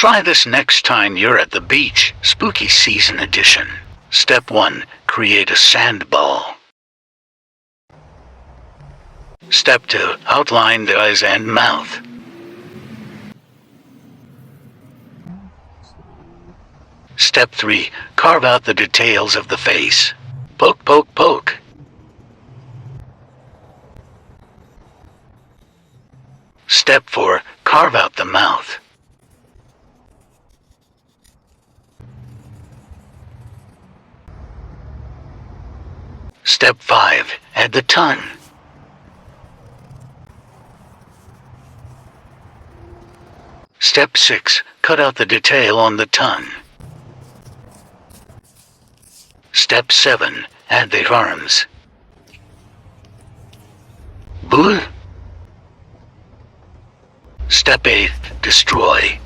Try this next time you're at the beach, Spooky Season Edition. Step 1. Create a sand ball. Step 2. Outline the eyes and mouth. Step 3. Carve out the details of the face. Poke, poke, poke. Step 4. Carve out the mouth. Step 5. Add the tongue. Step 6. Cut out the detail on the tongue. Step 7. Add the arms. Boo. Step 8. Destroy.